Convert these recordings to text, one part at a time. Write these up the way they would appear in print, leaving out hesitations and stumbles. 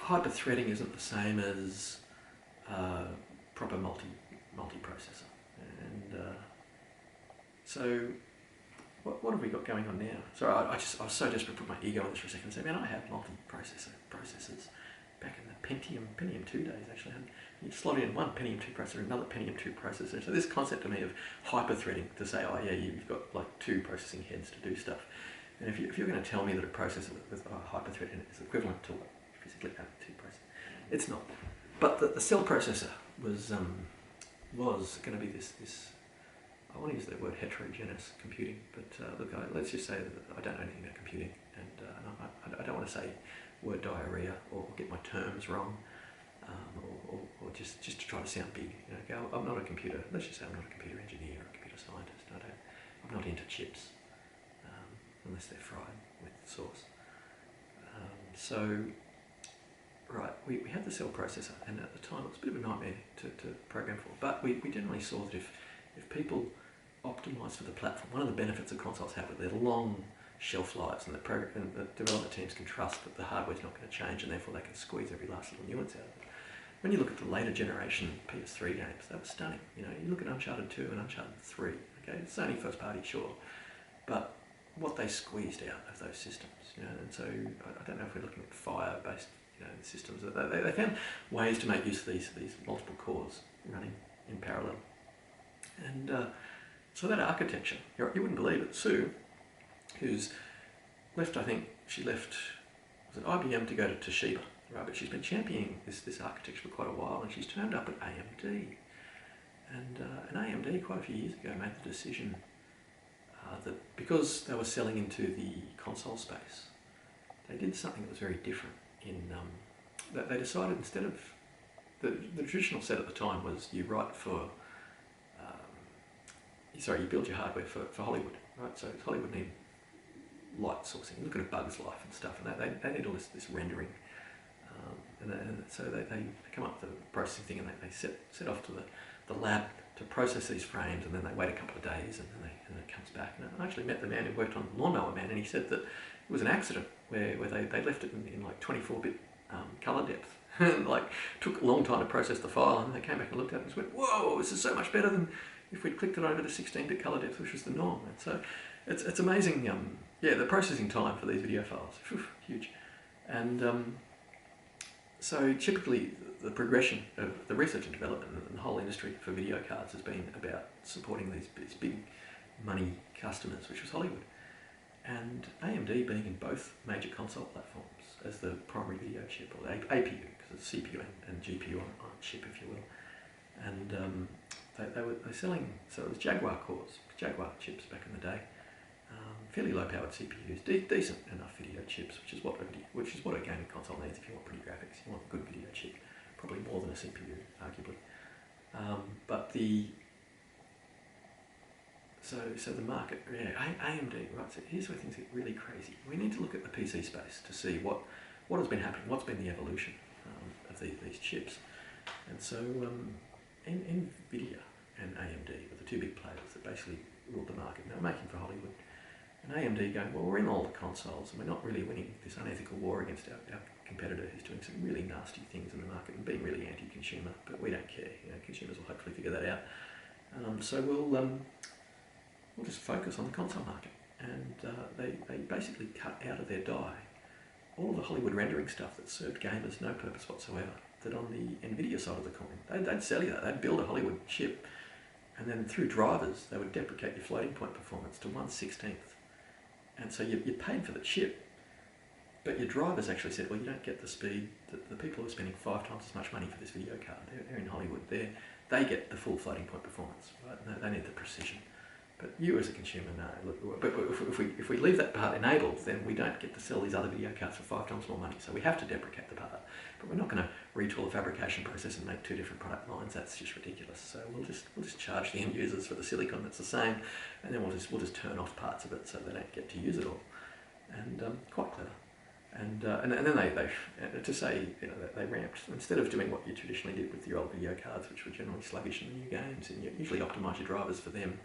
hyper-threading isn't the same as proper multi-processor. And so what have we got going on now? So I was so desperate to put my ego on this for a second and say, man, I have processors. Back in the Pentium 2 days, actually, you slot in one Pentium 2 processor, another Pentium 2 processor. So this concept to me of hyper-threading, to say, oh yeah, you've got like 2 processing heads to do stuff. And if you're going to tell me that a processor with a hyper-thread in it is equivalent to what physically have 2 processors, it's not. But the cell processor was going to be this. I want to use the word heterogeneous computing, but look, let's just say that I don't know anything about computing, and I don't want to say word diarrhea or get my terms wrong, or just to try to sound big. You know, I'm not a computer. Let's just say I'm not a computer engineer or a computer scientist. I'm not into chips, unless they're fried with sauce. So, right, we had the cell processor, and at the time it was a bit of a nightmare to program for. But we generally saw that if people optimise for the platform, one of the benefits that consoles have is their long shelf lives, and the development teams can trust that the hardware's not going to change, and therefore they can squeeze every last little nuance out of it. When you look at the later generation PS3 games, they were stunning. You know, you look at Uncharted 2 and Uncharted 3. Okay, it's only first party, sure, but what they squeezed out of those systems, you know, and so I don't know if we're looking at Fire-based, you know, systems. They found ways to make use of these multiple cores running in parallel, and so that architecture, you wouldn't believe it. Sue, who's left, I think she left, was it IBM to go to Toshiba, right? But she's been championing this architecture for quite a while, and she's turned up at AMD. And AMD quite a few years ago made the decision that because they were selling into the console space, they did something that was very different. That they decided, instead of the traditional set at the time was you write for you build your hardware for Hollywood, right? So Hollywood need light sourcing. Look at A Bug's Life and stuff, and they need all this rendering, and so they come up with the processing thing, and they set off to the lab to process these frames, and then they wait a couple of days, and then it comes back. And I actually met the man who worked on Lawnmower Man, and he said that it was an accident where they left it in like 24-bit color depth. And like took a long time to process the file, and they came back and looked at it and just went, "Whoa, this is so much better than if we'd clicked it over to 16-bit color depth, which was the norm." And so it's amazing. The processing time for these video files, huge. And so typically the progression of the research and development and the whole industry for video cards has been about supporting these big money customers, which was Hollywood. And AMD being in both major console platforms as the primary video chip, or the APU, because it's CPU and GPU on a chip, if you will. And they were selling, so it was Jaguar cores, Jaguar chips back in the day, fairly low-powered CPUs, decent enough video chips, which is what a gaming console needs if you want pretty graphics. You want a good video chip, probably more than a CPU, arguably. So the market, AMD, right, so here's where things get really crazy. We need to look at the PC space to see what has been happening, what's been the evolution of these chips. And so NVIDIA and AMD were the two big players that basically ruled the market. They were making for Hollywood. And AMD going, well, we're in all the consoles, and we're not really winning this unethical war against our competitor who's doing some really nasty things in the market and being really anti-consumer, but we don't care. You know, consumers will hopefully figure that out. So we'll just focus on the console market. And they basically cut out of their die all the Hollywood rendering stuff that served gamers no purpose whatsoever. That on the NVIDIA side of the coin, they'd sell you that. They'd build a Hollywood chip, and then through drivers, they would deprecate your floating point performance to 1/16. And so you paid for the chip, but your drivers actually said, well, you don't get the speed. The people who are spending 5 times as much money for this video card, they're in Hollywood. They get the full floating point performance, right? They need the precision. But you as a consumer, no. Look, but if we leave that part enabled, then we don't get to sell these other video cards for 5 times more money. So we have to deprecate the part. But we're not going to retool the fabrication process and make 2 different product lines. That's just ridiculous. So we'll just charge the end users for the silicon that's the same, and then we'll just turn off parts of it so they don't get to use it all. And quite clever. And then they to say, you know, they ramped, instead of doing what you traditionally did with your old video cards, which were generally sluggish in the new games, and you usually optimise your drivers for them.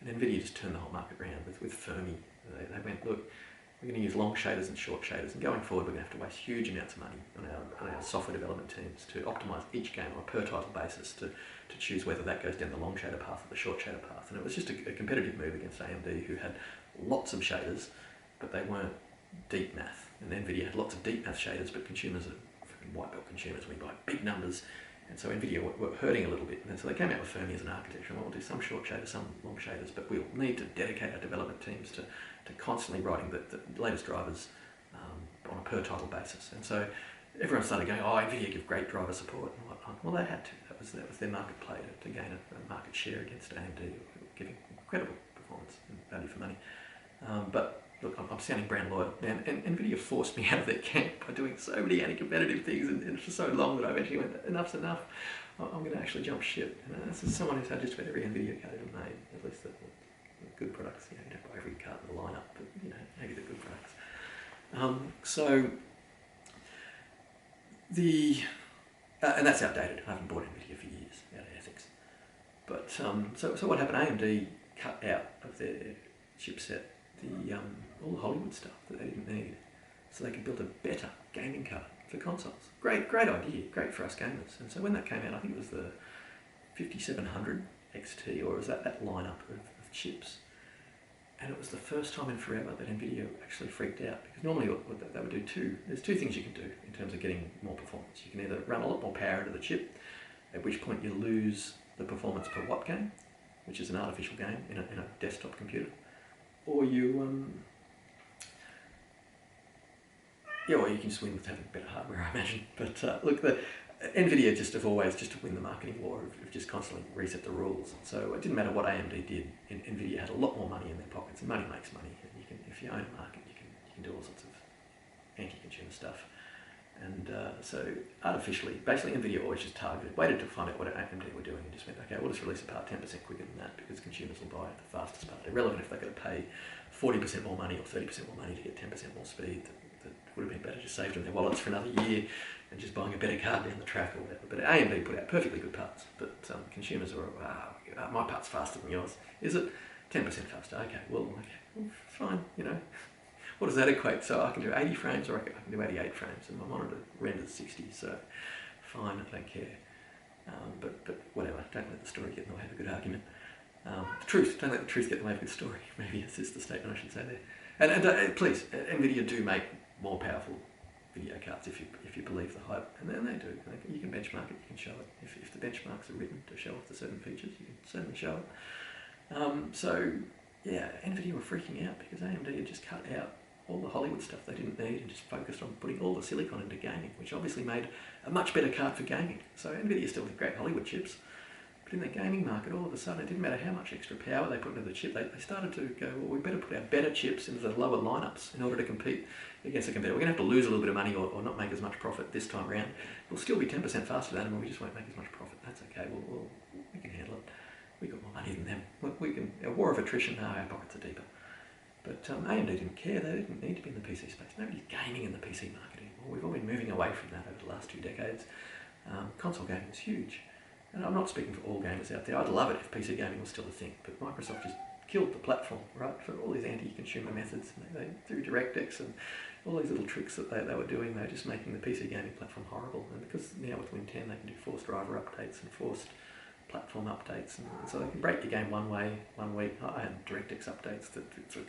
And NVIDIA just turned the whole market around with Fermi. They went, look, we're going to use long shaders and short shaders, and going forward we're going to have to waste huge amounts of money on our software development teams to optimise each game on a per title basis to choose whether that goes down the long shader path or the short shader path. And it was just a competitive move against AMD, who had lots of shaders, but they weren't deep math. And NVIDIA had lots of deep math shaders, but consumers are freaking white belt consumers. We buy big numbers. And so NVIDIA were hurting a little bit. And so they came out with Fermi as an architecture, and we'll do some short shaders, some long shaders, but we'll need to dedicate our development teams to constantly writing the latest drivers on a per title basis. And so everyone started going, oh, NVIDIA give great driver support and whatnot. Well, they had to. That was their market play to gain a market share against AMD, who were giving incredible performance and value for money. But look, I'm sounding brand loyal. And NVIDIA forced me out of their camp by doing so many anti-competitive things and for so long that I eventually went, enough's enough. I'm going to actually jump ship. And this is someone who's had just about every NVIDIA card ever made, at least the good products. You don't buy every card in the lineup, but maybe the good products. And that's outdated. I haven't bought NVIDIA for years, out of ethics. But so what happened? AMD cut out of their chipset all the Hollywood stuff that they didn't need, so they could build a better gaming card for consoles. Great idea, great for us gamers. And so when that came out, I think it was the 5700 XT, or was that lineup of chips. And it was the first time in forever that NVIDIA actually freaked out, because normally what they would do there's two things you can do in terms of getting more performance. You can either run a lot more power into the chip, at which point you lose the performance per watt gain, which is an artificial gain in a desktop computer, or or you can just win with having better hardware, I imagine. But look, NVIDIA just have always, just to win the marketing war, have just constantly reset the rules. So it didn't matter what AMD did. NVIDIA had a lot more money in their pockets, and money makes money. And if you own a market, you can do all sorts of anti-consumer stuff. And so artificially, basically NVIDIA always just waited to find out what AMD were doing, and just went, okay, we'll just release a part 10% quicker than that, because consumers will buy the fastest part. Irrelevant if they're going to pay 40% more money or 30% more money to get 10% more speed. That would have been better just saved in their wallets for another year and just buying a better card down the track or whatever. But AMD put out perfectly good parts, but consumers were, wow, my part's faster than yours. Is it? 10% faster. Okay, well, fine, What does that equate? So I can do 80 frames or I can do 88 frames, and my monitor renders 60, so fine, I don't care. But whatever, don't let the story get in the way of a good argument. The truth, don't let the truth get in the way of a good story. Maybe this is the statement I should say there. And please, NVIDIA do make more powerful video cards if you believe the hype, and then they do. You can benchmark it, you can show it. If the benchmarks are written to show off the certain features, you can certainly show it. So yeah, NVIDIA were freaking out because AMD had just cut out all the Hollywood stuff they didn't need and just focused on putting all the silicon into gaming, which obviously made a much better card for gaming. So NVIDIA still had great Hollywood chips, but in the gaming market, all of a sudden, it didn't matter how much extra power they put into the chip. They started to go, well, we better put our better chips into the lower lineups in order to compete against a competitor. We're going to have to lose a little bit of money or not make as much profit this time around. We'll still be 10% faster than them, and we just won't make as much profit. That's okay. We can handle it. We got more money than them. We can. A war of attrition. No, our pockets are deeper. But AMD didn't care. They didn't need to be in the PC space. Nobody's gaming in the PC market anymore. We've all been moving away from that over the last 2 decades. Console gaming is huge. And I'm not speaking for all gamers out there. I'd love it if PC gaming was still a thing, but Microsoft just killed the platform, right, for all these anti-consumer methods. They through DirectX and all these little tricks that they were doing, they were just making the PC gaming platform horrible. And because now with Win 10 they can do forced driver updates and forced platform updates, and so they can break your game one way, 1 week. I had DirectX updates for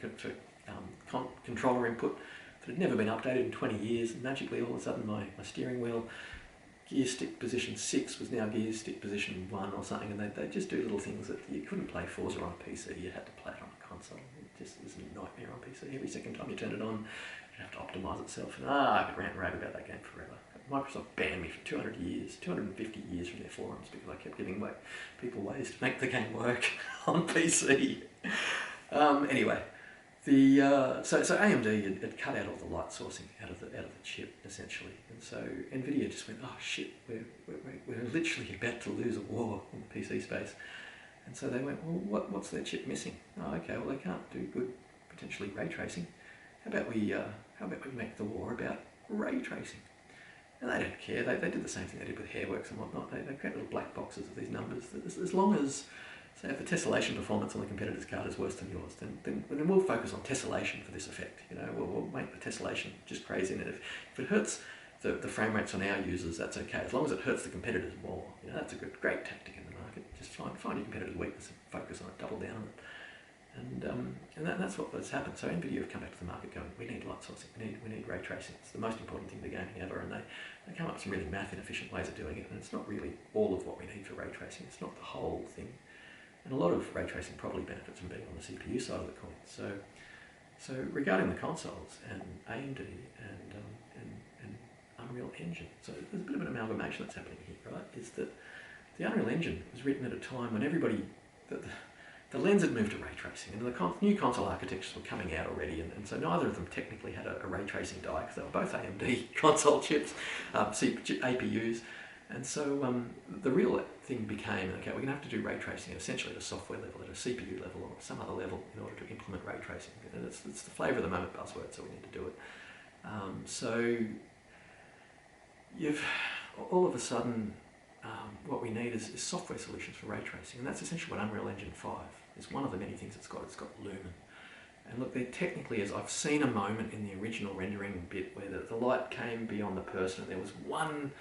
controller input that had never been updated in 20 years, and magically all of a sudden my steering wheel gear stick position 6 was now gear stick position 1 or something, and they just do little things that you couldn't play Forza on a PC, you had to play it on a console. It just was a nightmare on PC. Every second time you turned it on, you'd have to optimise itself, and I could rant and rave about that game forever. Microsoft banned me for 200 years, 250 years from their forums because I kept giving people ways to make the game work on PC. Anyway, so AMD had cut out all the light sourcing out of the chip essentially, and so NVIDIA just went, oh shit, we're literally about to lose a war in the PC space, and so they went, well, what's their chip missing? Oh, okay, well they can't do good potentially ray tracing. How about we make the war about ray tracing? And they don't care. They did the same thing they did with Hairworks and whatnot. They create little black boxes of these numbers. As long as So if the tessellation performance on the competitor's card is worse than yours, then we'll focus on tessellation for this effect. We'll make the tessellation just crazy, and if it hurts the frame rates on our users, that's okay. As long as it hurts the competitors more, that's a great tactic in the market. Just find your competitor's weakness and focus on it, double down on it. And that's what's happened. So NVIDIA have come back to the market going, we need light sourcing, we need ray tracing. It's the most important thing to gaming ever, and they come up with some really math inefficient ways of doing it, and it's not really all of what we need for ray tracing. It's not the whole thing. And a lot of ray tracing probably benefits from being on the CPU side of the coin. So regarding the consoles and AMD and Unreal Engine, so there's a bit of an amalgamation that's happening here, right? Is that the Unreal Engine was written at a time when the lens had moved to ray tracing, and the new console architectures were coming out already, and so neither of them technically had a ray tracing die, because they were both AMD console chips, APUs, and so the real thing became, okay, we're going to have to do ray tracing essentially at a software level, at a CPU level, or some other level in order to implement ray tracing, and it's the flavour of the moment buzzword, so we need to do it. So you've all of a sudden, what we need is software solutions for ray tracing, and that's essentially what Unreal Engine 5 is. One of the many things it's got. It's got Lumen. And look, there technically is, I've seen a moment in the original rendering bit where the light came beyond the person, and there was one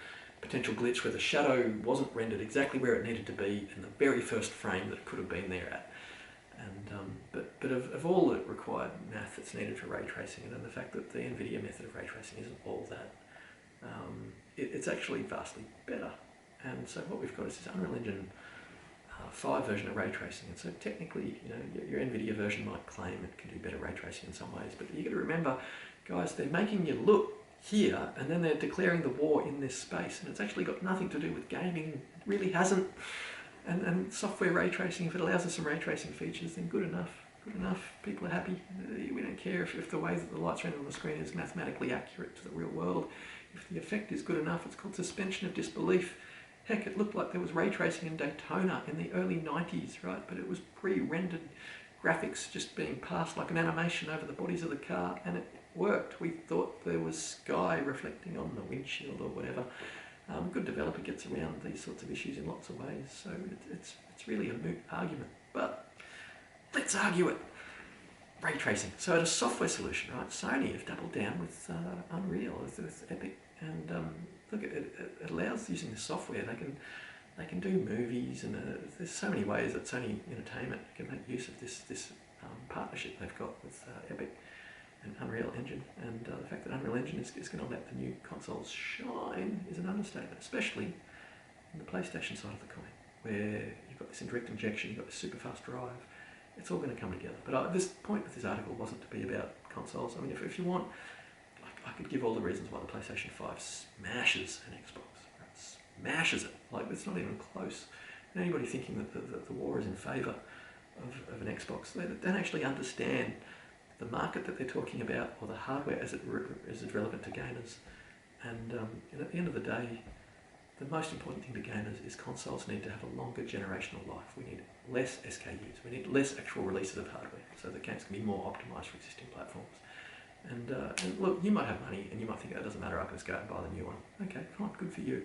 potential glitch where the shadow wasn't rendered exactly where it needed to be in the very first frame that it could have been there at. And but of all the required math that's needed for ray tracing, and the fact that the NVIDIA method of ray tracing isn't all that, it's actually vastly better. And so what we've got is this Unreal Engine 5 version of ray tracing, and so technically, your NVIDIA version might claim it can do better ray tracing in some ways, but you got to remember, guys, they're making you look here, and then they're declaring the war in this space, and it's actually got nothing to do with gaming. It really hasn't. And software ray tracing, if it allows us some ray tracing features, then good enough. Good enough. People are happy. We don't care if the way that the light's rendered on the screen is mathematically accurate to the real world. If the effect is good enough, it's called suspension of disbelief. Heck, it looked like there was ray tracing in Daytona in the early 90s, right? But it was pre-rendered graphics just being passed like an animation over the bodies of the car, and it worked. We thought there was sky reflecting on the windshield or whatever. Good developer gets around these sorts of issues in lots of ways, so it's really a moot argument. But let's argue it. Ray tracing. So at a software solution, right? Sony have doubled down with Unreal, with Epic, and look, it allows using the software. They can do movies, and there's so many ways that Sony Entertainment can make use of this partnership they've got with Epic and Unreal Engine. And the fact that Unreal Engine is going to let the new consoles shine is an understatement, especially in the PlayStation side of the coin, where you've got this direct injection, you've got this super fast drive. It's all going to come together. But this point with this article wasn't to be about consoles. I mean, if you want, I could give all the reasons why the PlayStation 5 smashes an Xbox. Right? Smashes it. Like, it's not even close. And anybody thinking that the war is in favour of an Xbox, they don't actually understand the market that they're talking about, or the hardware as it relevant to gamers. And at the end of the day, the most important thing to gamers is consoles need to have a longer generational life. We need less SKUs. We need less actual releases of hardware, so that games can be more optimised for existing platforms. And look, you might have money, and you might think, oh, it doesn't matter, I can just go out and buy the new one. Okay, fine, good for you.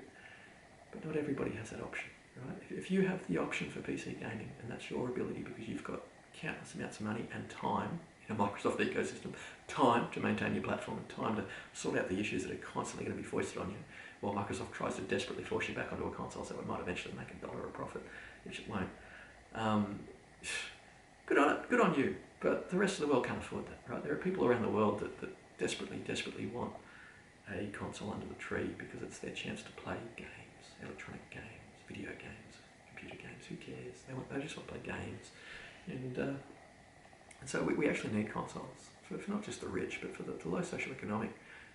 But not everybody has that option, right? If you have the option for PC gaming, and that's your ability because you've got countless amounts of money and time in a Microsoft ecosystem, time to maintain your platform, and time to sort out the issues that are constantly going to be foisted on you, while Microsoft tries to desperately force you back onto a console so it might eventually make $1 a profit, which it won't. Good on it, good on you, but the rest of the world can't afford that, right? There are people around the world that desperately want a console under the tree because it's their chance to play games, electronic games, video games, computer games, who cares? They just want to play games. And so we actually need consoles, for not just the rich, but for the low socioeconomic.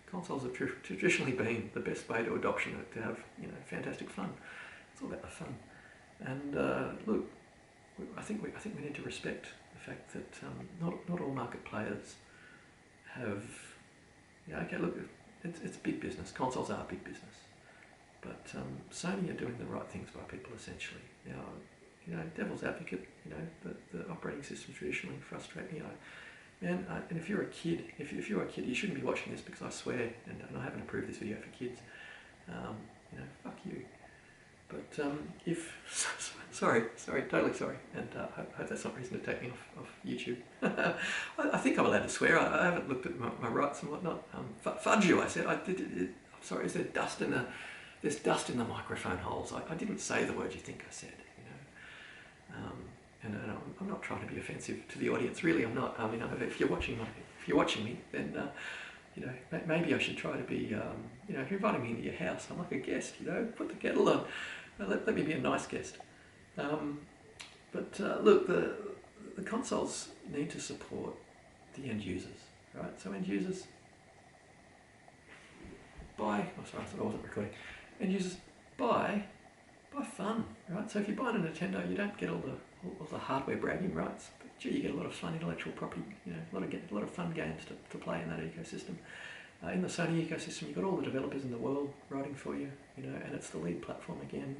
Consoles have traditionally been the best way to adoption, to have fantastic fun. It's all about the fun. And look, I think we need to respect the fact that not all market players have. Okay, look, it's big business. Consoles are big business, but Sony are doing the right things by people essentially. Devil's advocate. The operating systems traditionally frustrate me. Man, and if you're a kid, if you're a kid, you shouldn't be watching this because I swear, and I haven't approved this video for kids. Fuck you. But if sorry, totally sorry, and hope that's not reason to take me off YouTube. I think I'm allowed to swear. I haven't looked at my rights and whatnot. Fudge you, I said. I did. I'm sorry. Is there dust in the? There's dust in the microphone holes. I didn't say the word you think I said. And I'm not trying to be offensive to the audience. Really, I'm not. If you're watching me, then maybe I should try to be. If you're inviting me into your house, I'm like a guest. Put the kettle on. Let me be a nice guest. Look, the consoles need to support the end users, right? So end users buy. Oh, sorry, I thought I wasn't recording. End users buy fun, right? So if you buy a Nintendo, you don't get all the hardware bragging rights, but gee, you get a lot of fun intellectual property. A lot of fun games to play in that ecosystem. In the Sony ecosystem, you've got all the developers in the world writing for you, and it's the lead platform again.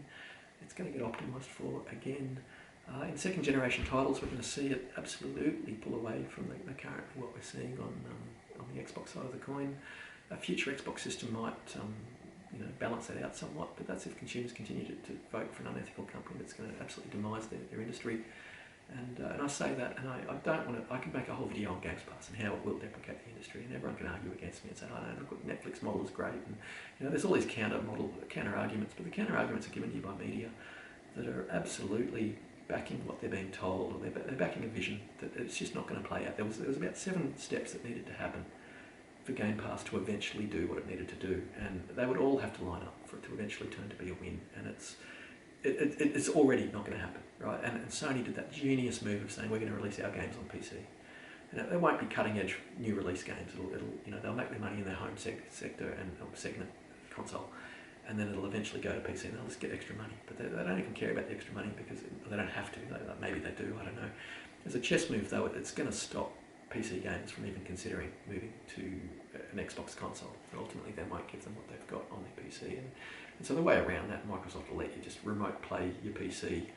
It's going to get optimised for again. In second generation titles, we're going to see it absolutely pull away from the current what we're seeing on the Xbox side of the coin. A future Xbox system might balance that out somewhat, but that's if consumers continue to vote for an unethical company that's going to absolutely demise their industry. And I say that, and I don't want to. I can make a whole video on Games Pass and how it will deprecate the industry, and everyone can argue against me and say, "Oh no, look, Netflix model is great," and there's all these counter arguments, but the counter arguments are given to you by media that are absolutely backing what they're being told, or they're backing a vision that it's just not going to play out. There was about 7 steps that needed to happen for Game Pass to eventually do what it needed to do, and they would all have to line up for it to eventually turn to be a win, and it's already not going to happen, right? And Sony did that genius move of saying we're going to release our games on PC, and they won't be cutting edge new release games. They'll make their money in their home sector and segment console, and then it'll eventually go to PC and they'll just get extra money. But they don't even care about the extra money because they don't have to. Maybe they do. I don't know. As a chess move though, it's going to stop PC games from even considering moving to an Xbox console. And ultimately, they might give them what they've got on their PC. And so the way around that, Microsoft will let you just remote play your PC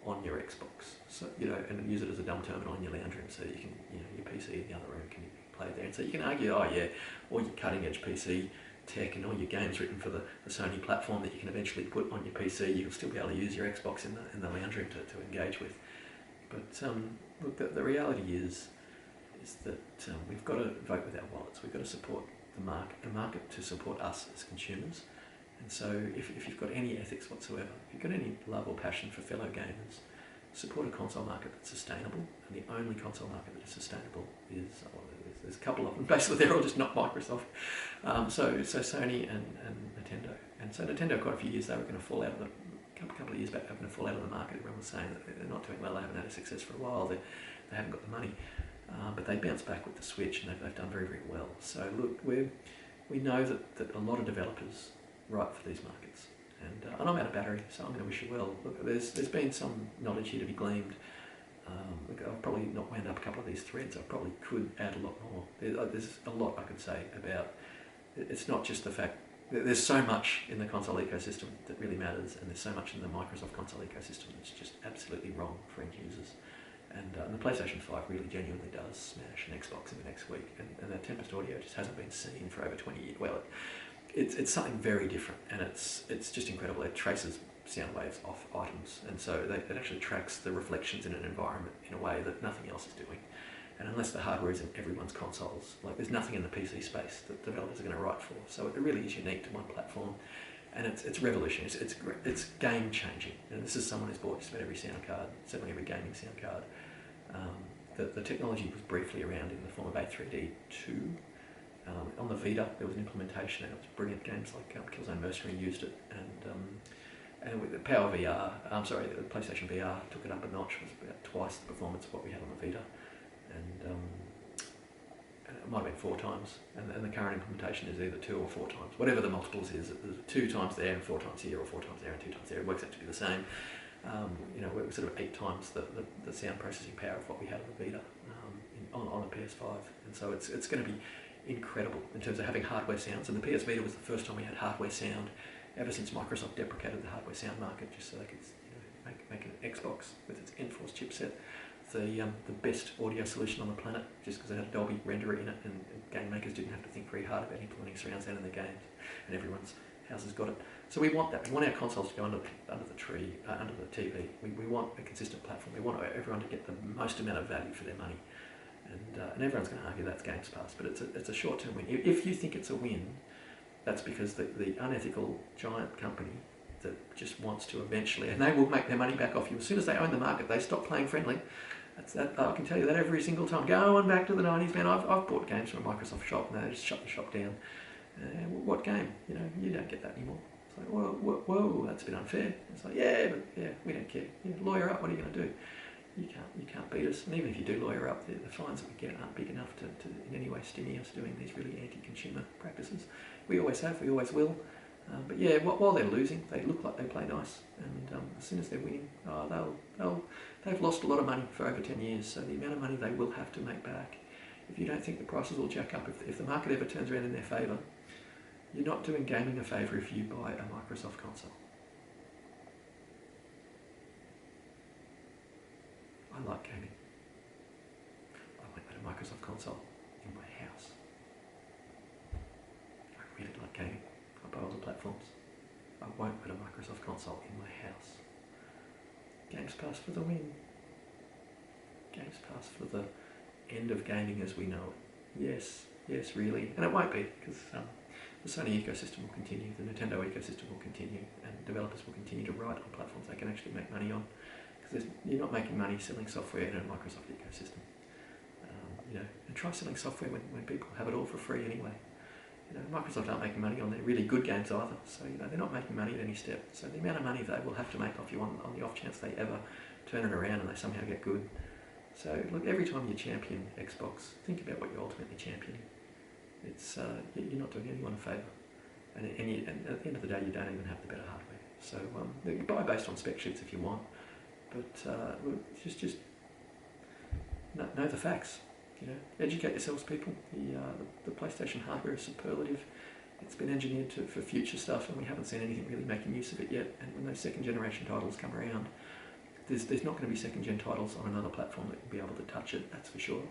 on your Xbox. So and use it as a dumb terminal in your lounge room, so you can your PC in the other room can play there. And so you can argue, all your cutting edge PC tech and all your games written for the Sony platform that you can eventually put on your PC, you'll still be able to use your Xbox in the lounge room to engage with. But look, the reality is that we've got to vote with our wallets. We've got to support the market to support us as consumers. And so if you've got any ethics whatsoever, if you've got any love or passion for fellow gamers, support a console market that's sustainable. And the only console market that is sustainable is, there's a couple of them. Basically, they're all just not Microsoft. So Sony and Nintendo. And so Nintendo, quite a few years, they were going to fall out of couple of years back, they were going to fall out of the market. Everyone was saying that they're not doing well, they haven't had a success for a while, they haven't got the money. But they bounced back with the Switch, and they've done very, very well. So look, we know that a lot of developers write for these markets, and I'm out of battery, so I'm going to wish you well. Look, there's been some knowledge here to be gleaned. Look, I've probably not wound up a couple of these threads. I probably could add a lot more. There's a lot I could say about. It's not just the fact. There's so much in the console ecosystem that really matters, and there's so much in the Microsoft console ecosystem that's just absolutely wrong for end users. And the PlayStation 5 really genuinely does smash an Xbox in the next week, and that Tempest audio just hasn't been seen for over 20 years. Well, it's something very different, and it's just incredible. It traces sound waves off items, and so it actually tracks the reflections in an environment in a way that nothing else is doing. And unless the hardware is in everyone's consoles, like there's nothing in the PC space that developers are going to write for. So it really is unique to one platform, and it's revolutionary. It's game changing. And this is someone who's bought just about every sound card, certainly every gaming sound card. The technology was briefly around in the form of A3D2. On the Vita, there was an implementation, and it was brilliant. Games like Killzone Mercenary used it, and with the Power VR, the PlayStation VR took it up a notch. It was about twice the performance of what we had on the Vita, and it might have been 4 times. And the current implementation is either 2 or 4 times, whatever the multiples is. There's 2 times there and 4 times here, or 4 times there and 2 times there. It works out to be the same. We're sort of 8 times the sound processing power of what we had on the Vita on a PS5, and so it's going to be incredible in terms of having hardware sounds. And the PS Vita was the first time we had hardware sound ever since Microsoft deprecated the hardware sound market, just so they could make an Xbox with its Enforce chipset the best audio solution on the planet, just because they had a Dolby renderer in it, and game makers didn't have to think very hard about implementing surround sound in their games, and everyone's house has got it. So we want that. We want our consoles to go under the tree, under the TV. We want a consistent platform. We want everyone to get the most amount of value for their money. And everyone's going to argue that's Games Pass, but it's a short-term win. If you think it's a win, that's because the unethical giant company that just wants to eventually, and they will make their money back off you. As soon as they own the market, they stop playing friendly. I can tell you that every single time. Going back to the 90s, man, I've bought games from a Microsoft shop and they just shut the shop down. What game? You know, you don't get that anymore. It's like, whoa, that's a bit unfair. It's like, yeah, we don't care. Yeah, lawyer up, what are you going to do? You can't beat us. And even if you do lawyer up, the fines that we get aren't big enough to in any way stimulate us doing these really anti-consumer practices. We always have, we always will. But yeah, while they're losing, they look like they play nice. And as soon as they're winning, they've lost a lot of money for over 10 years. So the amount of money they will have to make back, if you don't think the prices will jack up, if the market ever turns around in their favour, you're not doing gaming a favour if you buy a Microsoft console. I like gaming. I won't let a Microsoft console in my house. I really like gaming. I buy all the platforms. I won't put a Microsoft console in my house. Games Pass for the win. Games Pass for the end of gaming as we know it. Yes, really. And it won't be, because the Sony ecosystem will continue, the Nintendo ecosystem will continue, and developers will continue to write on platforms they can actually make money on. Because you're not making money selling software in a Microsoft ecosystem. And try selling software when people have it all for free anyway. Microsoft aren't making money on their really good games either, so they're not making money at any step. So the amount of money they will have to make off you on the off chance they ever turn it around and they somehow get good. So look, every time you champion Xbox, think about what you're ultimately championing. It's you're not doing anyone a favour, and at the end of the day, you don't even have the better hardware. So you buy based on spec sheets if you want, but just know the facts. Educate yourselves, people. The PlayStation hardware is superlative. It's been engineered for future stuff, and we haven't seen anything really making use of it yet. And when those second generation titles come around, there's not going to be second gen titles on another platform that will be able to touch it. That's for sure.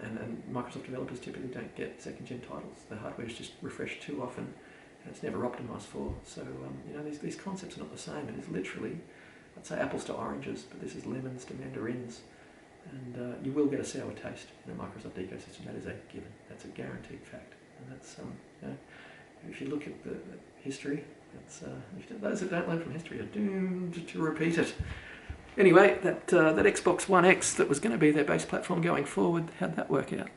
And Microsoft developers typically don't get second gen titles. The hardware is just refreshed too often, and it's never optimised for. So these concepts are not the same. It is literally, I'd say, apples to oranges, but this is lemons to mandarins. And you will get a sour taste in the Microsoft ecosystem. That is a given. That's a guaranteed fact. And that's if you look at the history, those that don't learn from history are doomed to repeat it. Anyway, that Xbox One X that was going to be their base platform going forward, how'd that work out?